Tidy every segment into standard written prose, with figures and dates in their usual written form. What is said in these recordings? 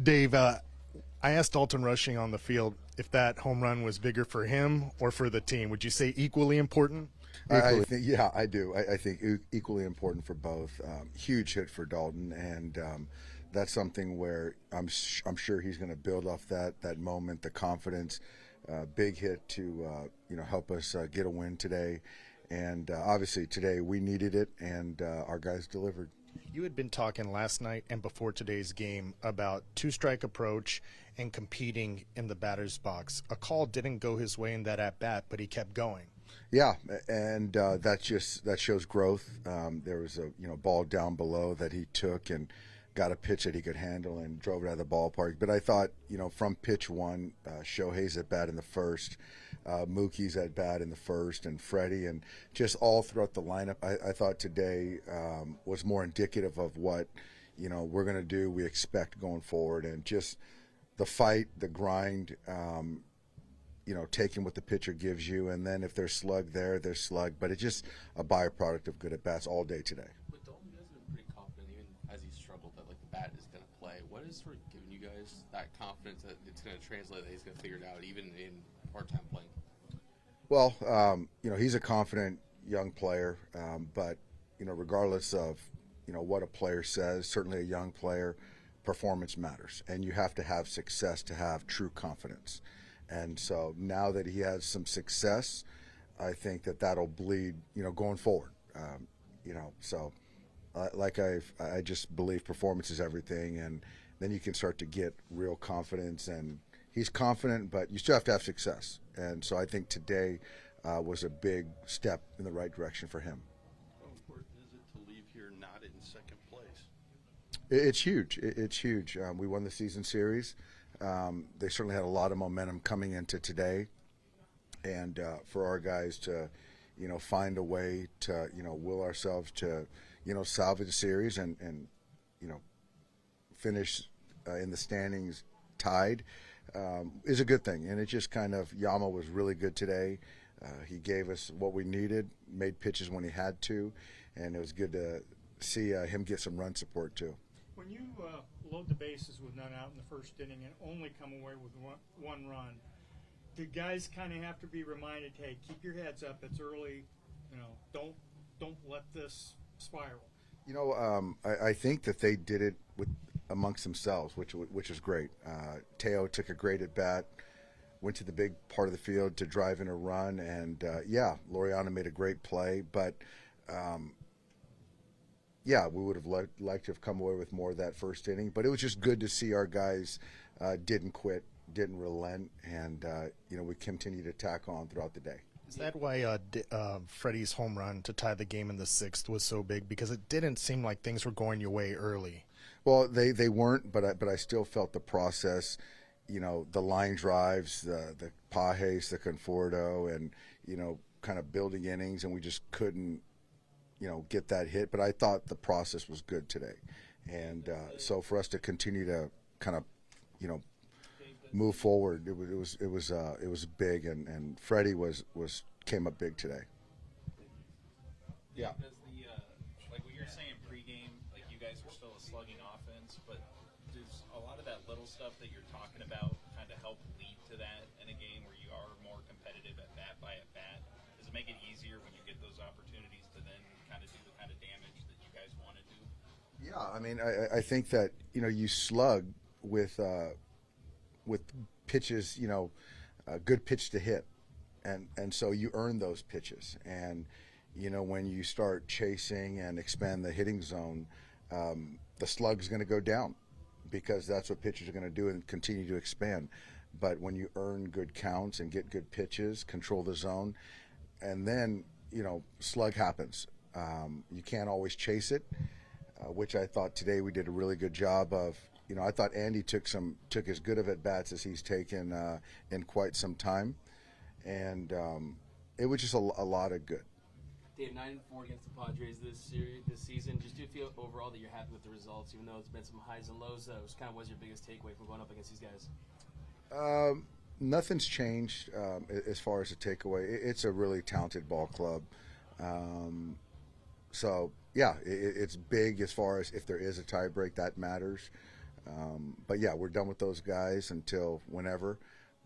Dave, I asked Dalton Rushing on the field if that home run was bigger for him or for the team. Would you say equally important? I think, yeah, I do. I think equally important for both. Huge hit for Dalton, and that's something where I'm sure he's going to build off that moment, the confidence. Big hit to help us get a win today, and obviously today we needed it, and our guys delivered. You had been talking last night and before today's game about two-strike approach and competing in the batter's box. A call didn't go his way in that at-bat, but he kept going. Yeah, and that shows growth. There was a ball down below that he took and got a pitch that he could handle and drove it out of the ballpark. But I thought, from pitch one, Shohei's at bat in the first, Mookie's at bat in the first, and Freddie, and just all throughout the lineup. I thought today was more indicative of what we're going to do, we expect going forward, and just the fight, the grind. Taking what the pitcher gives you, and then if there's slug there, there's slug. But it's just a byproduct of good at bats all day today. But Dalton has been pretty confident, even as he struggled, that the bat is going to play. What is sort of giving you guys that confidence that it's going to translate, that he's going to figure it out, even in part-time playing? Well, he's a confident young player, but regardless of what a player says, certainly a young player, performance matters, and you have to have success to have true confidence. And so now that he has some success, I think that'll bleed, going forward. So I just believe performance is everything, and then you can start to get real confidence. And he's confident, but you still have to have success. And so I think today was a big step in the right direction for him. How important is it to leave here not in second place? It's huge. It's huge. We won the season series. They certainly had a lot of momentum coming into today, and for our guys to, find a way to, will ourselves to, salvage the series and finish in the standings tied is a good thing. And it just kind of, Yama was really good today. He gave us what we needed, made pitches when he had to, and it was good to see him get some run support too. When you load the bases with none out in the first inning and only come away with one run, do guys kind of have to be reminded, hey, keep your heads up, it's early, don't let this spiral? I think that they did it amongst themselves, which is great. Teo took a great at bat, went to the big part of the field to drive in a run, and Laureano made a great play, but we would have liked to have come away with more of that first inning. But it was just good to see our guys didn't quit, didn't relent, and we continued to tack on throughout the day. Is that why Freddie's home run to tie the game in the sixth was so big? Because it didn't seem like things were going your way early. Well, they weren't, but I still felt the process. The line drives, the Pajes, the Conforto, and kind of building innings, and we just couldn't get that hit. But I thought the process was good today, and so for us to continue to kind of move forward, it was big, and Freddie came up big today. Yeah. Does like what you're saying pregame, like you guys are still a slugging offense, but does a lot of that little stuff that you're talking about kind of help lead to that in a game where you are more competitive at bat by at bat? Does it make it easier when you get those opportunities to then kind of do the kind of damage that you guys want to do? Yeah, I mean, I think that you slug with pitches, a good pitch to hit, and so you earn those pitches. And when you start chasing and expand the hitting zone, the slug's going to go down because that's what pitchers are going to do and continue to expand. But when you earn good counts and get good pitches, control the zone, and then slug happens. You can't always chase it, which I thought today we did a really good job of. I thought Andy took as good of at bats as he's taken in quite some time, and it was just a lot of good. Dave, 9-4 against the Padres this season. Just do you feel overall that you're happy with the results, even though it's been some highs and lows? Which kind of was your biggest takeaway from going up against these guys? Nothing's changed as far as the takeaway. It's a really talented ball club. So, yeah, it's big as far as if there is a tie break, that matters. But yeah, we're done with those guys until whenever.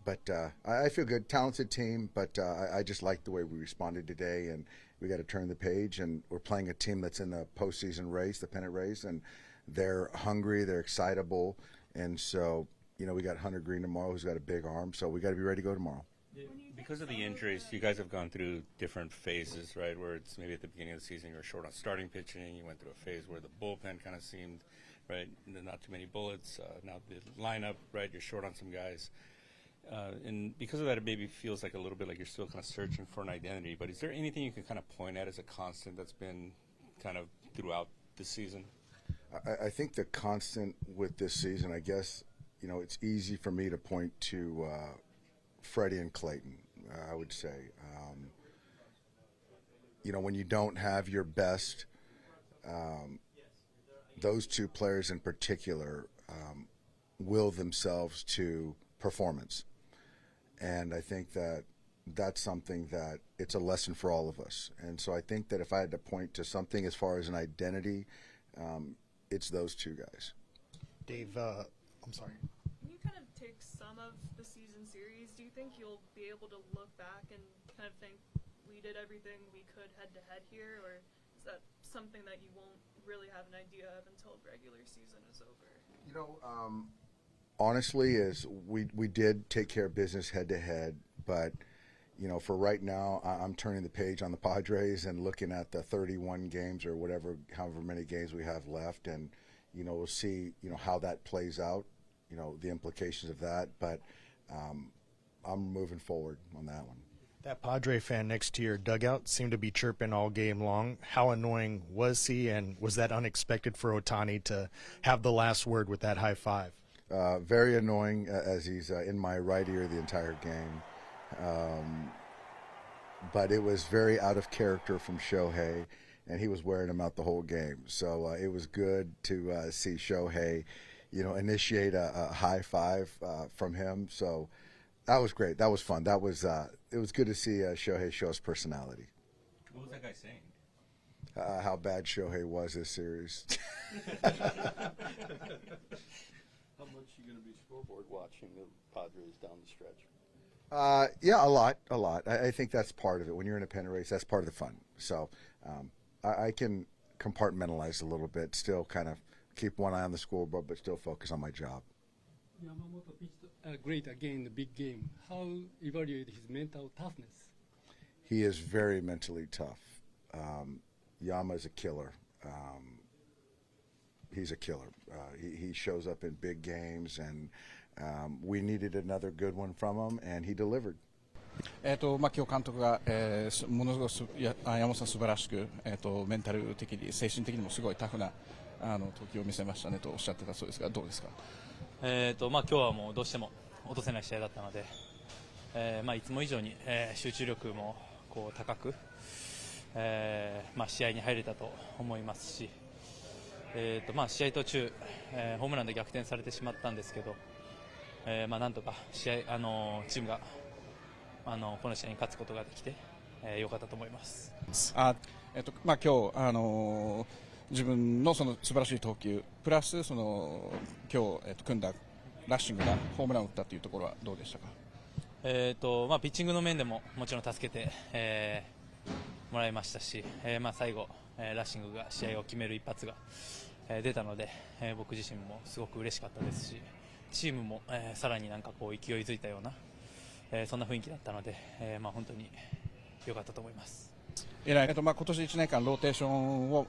But I feel good. Talented team, but I just like the way we responded today, and we got to turn the page. And we're playing a team that's in the postseason race, the pennant race, and they're hungry, they're excitable, and so we got Hunter Green tomorrow, who's got a big arm, so we got to be ready to go tomorrow. Because of the injuries, you guys have gone through different phases, right? Where it's maybe at the beginning of the season you were short on starting pitching. You went through a phase where the bullpen kind of seemed, right, not too many bullets. Now the lineup, right, you're short on some guys. And because of that, it maybe feels like a little bit like you're still kind of searching for an identity. But is there anything you can kind of point at as a constant that's been kind of throughout the season? I think the constant with this season, I guess, it's easy for me to point to Freddie and Clayton, I would say. When you don't have your best, those two players in particular will themselves to performance. And I think that that's something that it's a lesson for all of us. And so I think that if I had to point to something as far as an identity, it's those two guys. Dave, I'm sorry. When you kind of take some of the season series, do you think you'll be able to look back and kind of think we did everything we could head-to-head here, or is that something that you won't really have an idea of until regular season is over? Honestly, is we did take care of business head-to-head, but for right now, I'm turning the page on the Padres and looking at the 31 games or however many games we have left, and we'll see how that plays out, the implications of that. But I'm moving forward on that one. That Padre fan next to your dugout seemed to be chirping all game long. How annoying was he, and was that unexpected for Ohtani to have the last word with that high five? Very annoying, as he's in my right ear the entire game. But it was very out of character from Shohei, and he was wearing them out the whole game. So it was good to see Shohei, initiate a high five from him. So that was great. That was fun. It was good to see Shohei show his personality. What was that guy saying? How bad Shohei was this series. How much are you going to be scoreboard watching the Padres down the stretch? Yeah, a lot. I think that's part of it. When you're in a pennant race, that's part of the fun. So I can compartmentalize a little bit, still kind of keep one eye on the scoreboard, but still focus on my job. Yamamoto pitched great again in the big game. How evaluate his mental toughness? He is very mentally tough. Yama is a killer. He's a killer. He shows up in big games, and we needed another good one from him, and he delivered. 今日監督が、ものすごく山本さん素晴らしく、メンタル的に精神的にもすごいタフな投球を見せましたねとおっしゃってたそうですが、どうですか？今日はもうどうしても落とせない試合だったので、いつも以上に、集中力もこう高く、試合に入れたと思いますし、試合途中、ホームランで逆転されてしまったんですけど、なんとかチームがこの試合に勝つことができて良かったと思います。今日自分のその素晴らしい投球プラスその今日、組んだラッシングがホームランを打ったというところはどうでしたか？ピッチングの面でももちろん助けて、もらいましたし、最後、ラッシングが試合を決める一発が、出たので、僕自身もすごく嬉しかったですし、チームも、さらになんかこう勢いづいたような、そんな雰囲気だったので、本当に良かったと思います。今年1年間ローテーションを、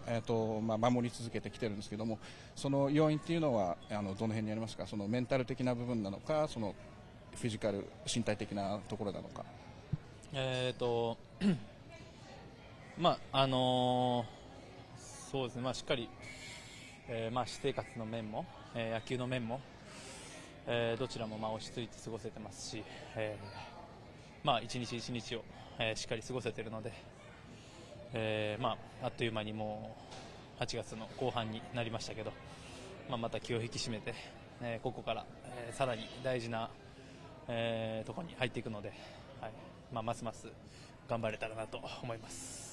守り続けてきてるんですけども、その要因っていうのはどの辺にありますか？そのメンタル的な部分なのか、そのフィジカル身体的なところなのか。そうですね、しっかり、私生活の面も、野球の面も、どちらも落ち着いて過ごせてますし、一日一日を、しっかり過ごせているので、あっという間にもう8月の後半になりましたけど、また気を引き締めて、ここから、さらに大事な、ところに入っていくので、ますます頑張れたらなと思います。